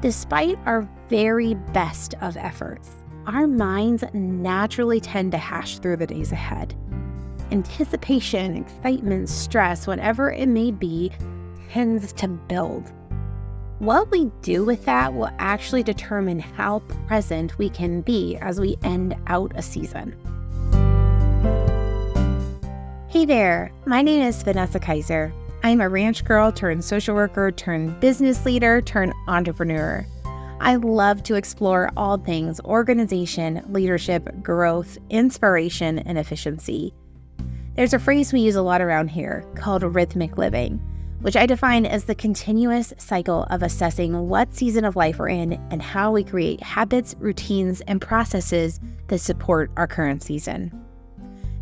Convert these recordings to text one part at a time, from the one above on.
Despite our very best of efforts, our minds naturally tend to hash through the days ahead. Anticipation, excitement, stress, whatever it may be, tends to build. What we do with that will actually determine how present we can be as we end out a season. Hey there, my name is Vanessa Kaiser. I'm a ranch girl turned social worker turned business leader turned entrepreneur. I love to explore all things organization, leadership, growth, inspiration, and efficiency. There's a phrase we use a lot around here called rhythmic living, which I define as the continuous cycle of assessing what season of life we're in and how we create habits, routines, and processes that support our current season.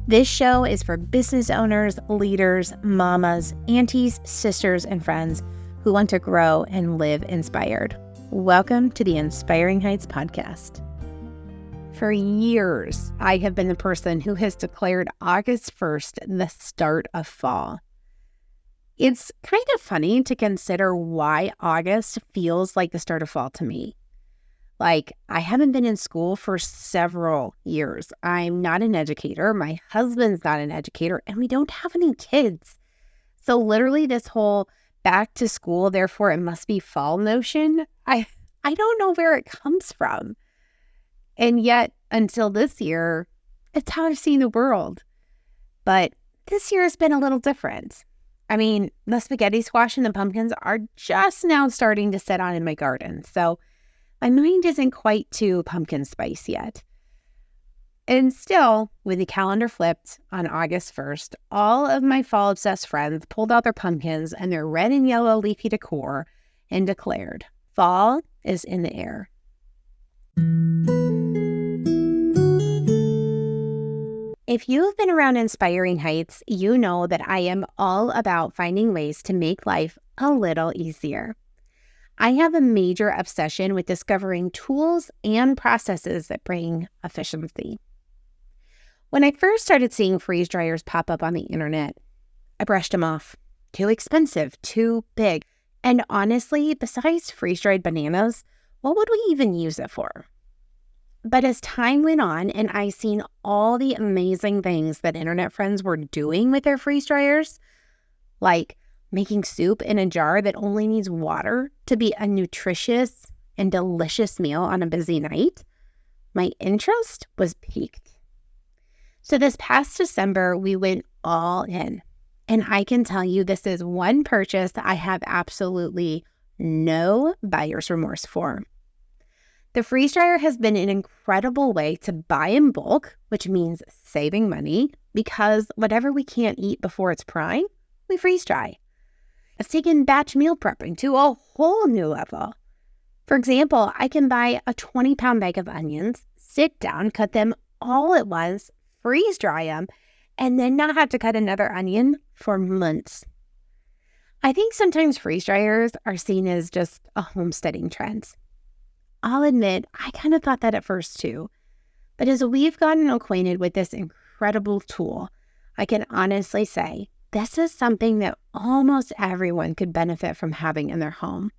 This show is for business owners, leaders, mamas, aunties, sisters, and friends who want to grow and live inspired. Welcome to the Inspiring Heights podcast. For years, I have been the person who has declared August 1st the start of fall. It's kind of funny to consider why August feels like the start of fall to me. Like, I haven't been in school for several years. I'm not an educator. My husband's not an educator, and we don't have any kids. So literally this whole back to school, therefore it must be fall notion, I don't know where it comes from. And yet, until this year, it's how I've seen the world. But this year has been a little different. I mean, the spaghetti squash and the pumpkins are just now starting to set on in my garden. So my mind isn't quite to pumpkin spice yet. And still, with the calendar flipped on August 1st, all of my fall-obsessed friends pulled out their pumpkins and their red and yellow leafy decor and declared, fall is in the air. If you've been around Inspiring Heights, you know that I am all about finding ways to make life a little easier. I have a major obsession with discovering tools and processes that bring efficiency. When I first started seeing freeze dryers pop up on the internet, I brushed them off. Too expensive, too big. And honestly, besides freeze-dried bananas, what would we even use it for? But as time went on and I seen all the amazing things that internet friends were doing with their freeze dryers, like making soup in a jar that only needs water to be a nutritious and delicious meal on a busy night, my interest was piqued. So this past December, we went all in. And I can tell you this is one purchase that I have absolutely no buyer's remorse for. The freeze dryer has been an incredible way to buy in bulk, which means saving money, because whatever we can't eat before it's prime, we freeze dry. It's taken batch meal prepping to a whole new level. For example, I can buy a 20-pound bag of onions, sit down, cut them all at once, freeze dry them, and then not have to cut another onion for months. I think sometimes freeze dryers are seen as just a homesteading trend. I'll admit, I kind of thought that at first too. But as we've gotten acquainted with this incredible tool, I can honestly say this is something that almost everyone could benefit from having in their home.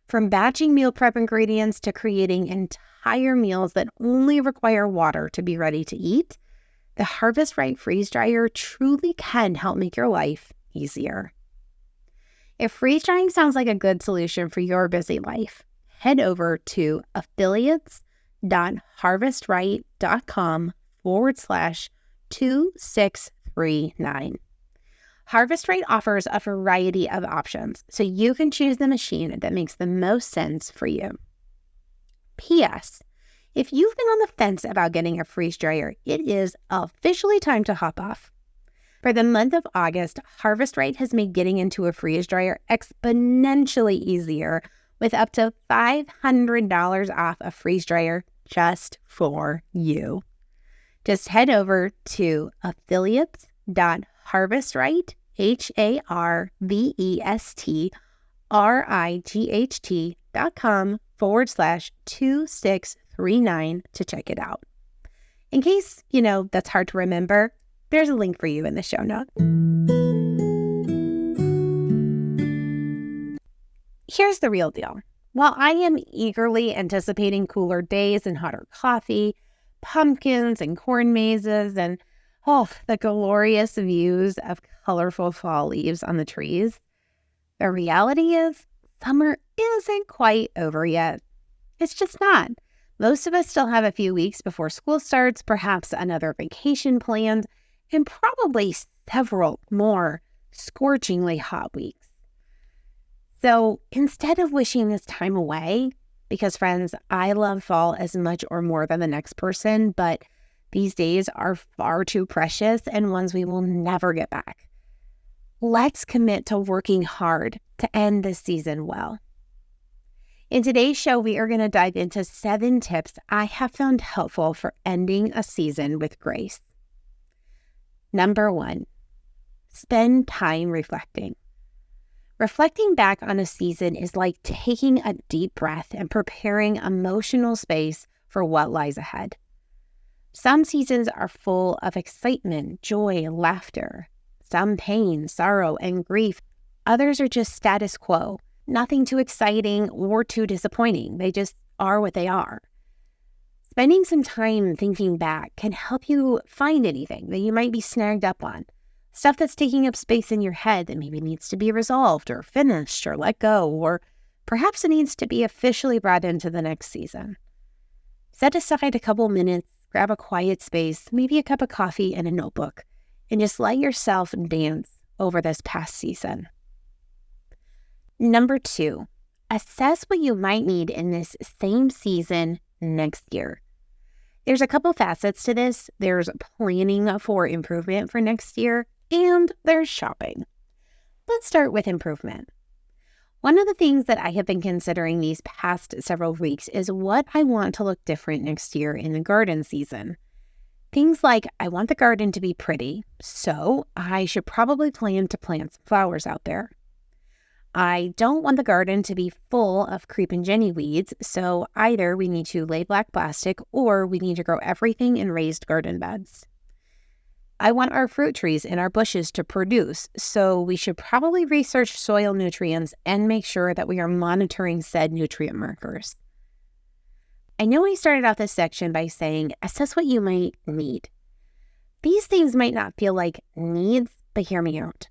From batching meal prep ingredients to creating entire meals that only require water to be ready to eat, the Harvest Right freeze dryer truly can help make your life easier. If freeze drying sounds like a good solution for your busy life, head over to affiliates.harvestright.com/2639. Harvest Right offers a variety of options, so you can choose the machine that makes the most sense for you. P.S. If you've been on the fence about getting a freeze dryer, it is officially time to hop off. For the month of August, Harvest Right has made getting into a freeze dryer exponentially easier with up to $500 off a freeze dryer just for you. Just head over to affiliates.harvestright, harvestright.com/2639 to check it out. In case, that's hard to remember, there's a link for you in the show notes. Here's the real deal. While I am eagerly anticipating cooler days and hotter coffee, pumpkins and corn mazes, and the glorious views of colorful fall leaves on the trees, the reality is summer isn't quite over yet. It's just not. Most of us still have a few weeks before school starts, perhaps another vacation planned, and probably several more scorchingly hot weeks. So instead of wishing this time away, because friends, I love fall as much or more than the next person, but these days are far too precious and ones we will never get back. Let's commit to working hard to end this season well. In today's show, we are going to dive into 7 tips I have found helpful for ending a season with grace. Number 1, spend time reflecting. Reflecting back on a season is like taking a deep breath and preparing emotional space for what lies ahead. Some seasons are full of excitement, joy, laughter. Some pain, sorrow, and grief. Others are just status quo, nothing too exciting or too disappointing. They just are what they are. Spending some time thinking back can help you find anything that you might be snagged up on. Stuff that's taking up space in your head that maybe needs to be resolved or finished or let go, or perhaps it needs to be officially brought into the next season. Set aside a couple minutes, grab a quiet space, maybe a cup of coffee and a notebook, and just let yourself dance over this past season. Number 2, assess what you might need in this same season next year. There's a couple facets to this. There's planning for improvement for next year, and there's shopping. Let's start with improvement. One of the things that I have been considering these past several weeks is what I want to look different next year in the garden season. Things like I want the garden to be pretty, so I should probably plan to plant some flowers out there. I don't want the garden to be full of creep and jenny weeds, so either we need to lay black plastic or we need to grow everything in raised garden beds. I want our fruit trees and our bushes to produce, so we should probably research soil nutrients and make sure that we are monitoring said nutrient markers. I know I started out this section by saying, assess what you might need. These things might not feel like needs, but hear me out.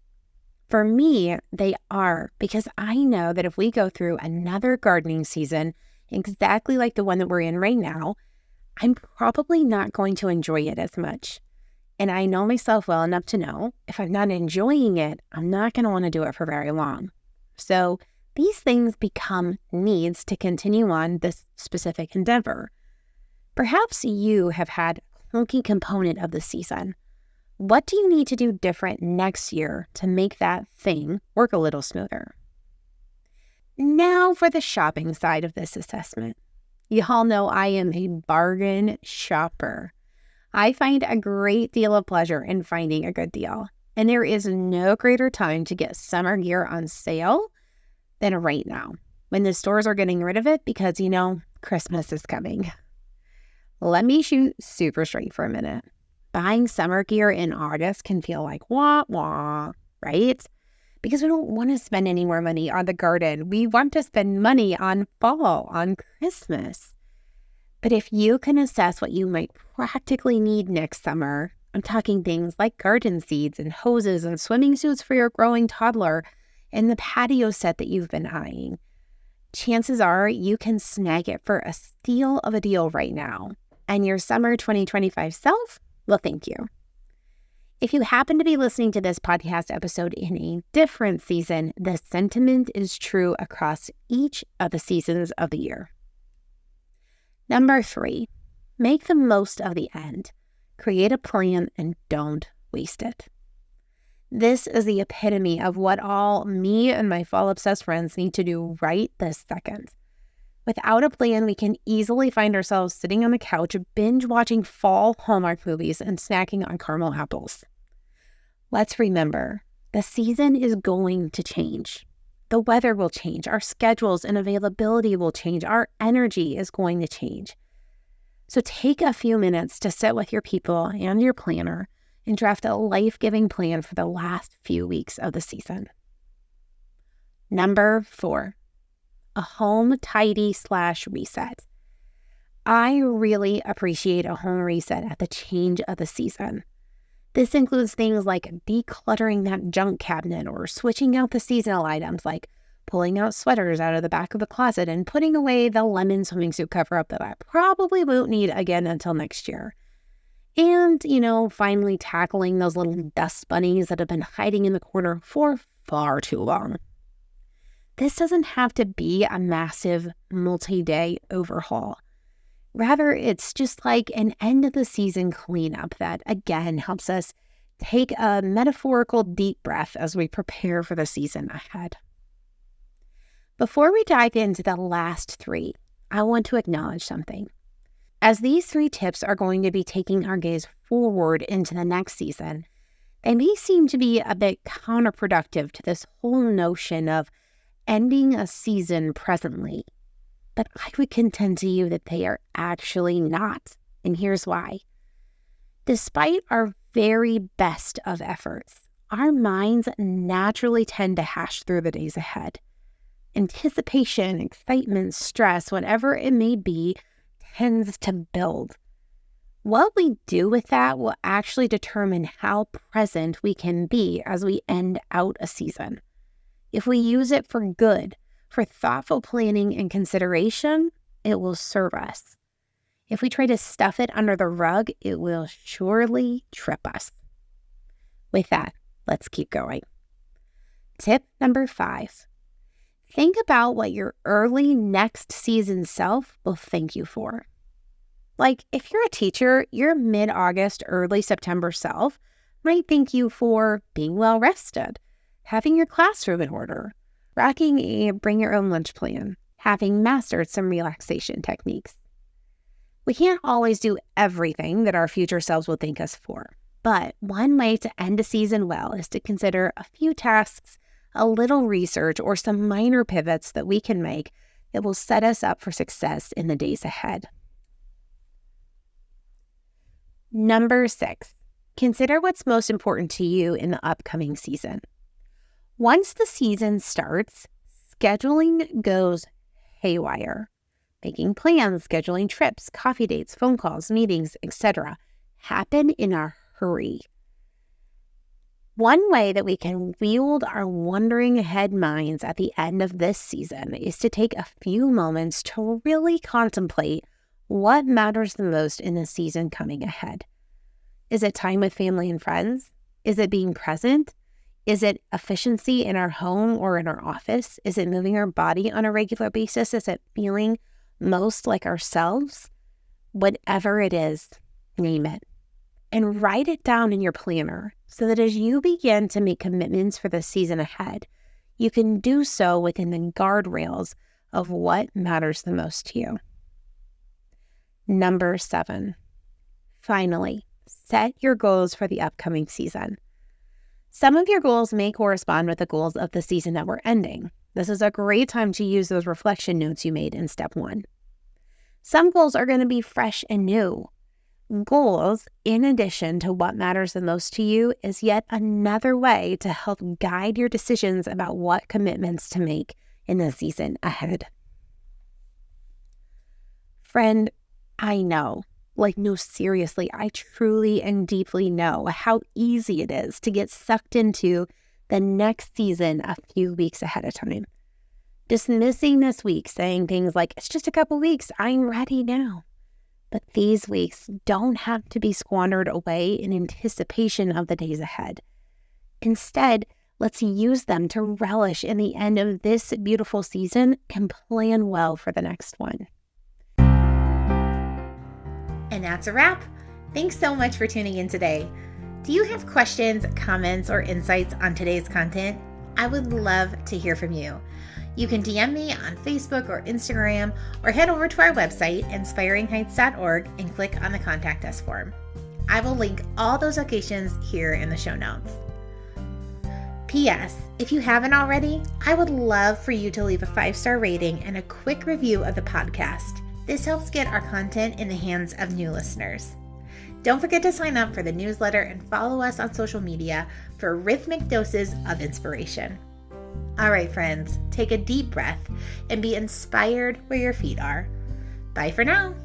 For me, they are, because I know that if we go through another gardening season exactly like the one that we're in right now, I'm probably not going to enjoy it as much. And I know myself well enough to know if I'm not enjoying it, I'm not going to want to do it for very long. So these things become needs to continue on this specific endeavor. Perhaps you have had a clunky component of the season. What do you need to do different next year to make that thing work a little smoother? Now for the shopping side of this assessment. You all know I am a bargain shopper. I find a great deal of pleasure in finding a good deal, and there is no greater time to get summer gear on sale than right now, when the stores are getting rid of it because, Christmas is coming. Let me shoot super straight for a minute. Buying summer gear in August can feel like wah-wah, right? Because we don't want to spend any more money on the garden. We want to spend money on fall, on Christmas. But if you can assess what you might practically need next summer, I'm talking things like garden seeds and hoses and swimming suits for your growing toddler and the patio set that you've been eyeing, chances are you can snag it for a steal of a deal right now. And your summer 2025 self will thank you. If you happen to be listening to this podcast episode in a different season, the sentiment is true across each of the seasons of the year. Number 3, make the most of the end. Create a plan and don't waste it. This is the epitome of what all me and my fall-obsessed friends need to do right this second. Without a plan, we can easily find ourselves sitting on the couch, binge-watching fall Hallmark movies and snacking on caramel apples. Let's remember, the season is going to change. The weather will change. Our schedules and availability will change. Our energy is going to change. So take a few minutes to sit with your people and your planner and draft a life-giving plan for the last few weeks of the season. Number 4, a home tidy/reset. I really appreciate a home reset at the change of the season. This includes things like decluttering that junk cabinet or switching out the seasonal items like pulling out sweaters out of the back of the closet and putting away the lemon swimming suit cover-up that I probably won't need again until next year. And, finally tackling those little dust bunnies that have been hiding in the corner for far too long. This doesn't have to be a massive multi-day overhaul. Rather, it's just like an end-of-the-season cleanup that, again, helps us take a metaphorical deep breath as we prepare for the season ahead. Before we dive into the last 3, I want to acknowledge something. As these 3 tips are going to be taking our gaze forward into the next season, they may seem to be a bit counterproductive to this whole notion of ending a season presently. But I would contend to you that they are actually not, and here's why. Despite our very best of efforts, our minds naturally tend to hash through the days ahead. Anticipation, excitement, stress, whatever it may be, tends to build. What we do with that will actually determine how present we can be as we end out a season. If we use it for good, for thoughtful planning and consideration, it will serve us. If we try to stuff it under the rug, it will surely trip us. With that, let's keep going. Tip number 5. Think about what your early next season self will thank you for. Like, if you're a teacher, your mid-August, early September self might thank you for being well-rested, having your classroom in order, rocking a bring-your-own-lunch plan, having mastered some relaxation techniques. We can't always do everything that our future selves will thank us for, but one way to end a season well is to consider a few tasks, a little research, or some minor pivots that we can make that will set us up for success in the days ahead. Number 6, consider what's most important to you in the upcoming season. Once the season starts, scheduling goes haywire. Making plans, scheduling trips, coffee dates, phone calls, meetings, etc. happen in a hurry. One way that we can wield our wandering ahead minds at the end of this season is to take a few moments to really contemplate what matters the most in the season coming ahead. Is it time with family and friends? Is it being present? Is it efficiency in our home or in our office? Is it moving our body on a regular basis? Is it feeling most like ourselves? Whatever it is, name it. And write it down in your planner so that as you begin to make commitments for the season ahead, you can do so within the guardrails of what matters the most to you. Number 7, finally, set your goals for the upcoming season. Some of your goals may correspond with the goals of the season that we're ending. This is a great time to use those reflection notes you made in step 1. Some goals are going to be fresh and new. Goals, in addition to what matters the most to you, is yet another way to help guide your decisions about what commitments to make in the season ahead. Friend, I know. No, seriously, I truly and deeply know how easy it is to get sucked into the next season a few weeks ahead of time. Dismissing this week, saying things like, it's just a couple weeks, I'm ready now. But these weeks don't have to be squandered away in anticipation of the days ahead. Instead, let's use them to relish in the end of this beautiful season and plan well for the next one. And that's a wrap. Thanks so much for tuning in today. Do you have questions, comments, or insights on today's content? I would love to hear from you. You can DM me on Facebook or Instagram, or head over to our website, inspiringheights.org, and click on the Contact Us form. I will link all those locations here in the show notes. P.S. If you haven't already, I would love for you to leave a 5-star rating and a quick review of the podcast. This helps get our content in the hands of new listeners. Don't forget to sign up for the newsletter and follow us on social media for rhythmic doses of inspiration. All right, friends, take a deep breath and be inspired where your feet are. Bye for now.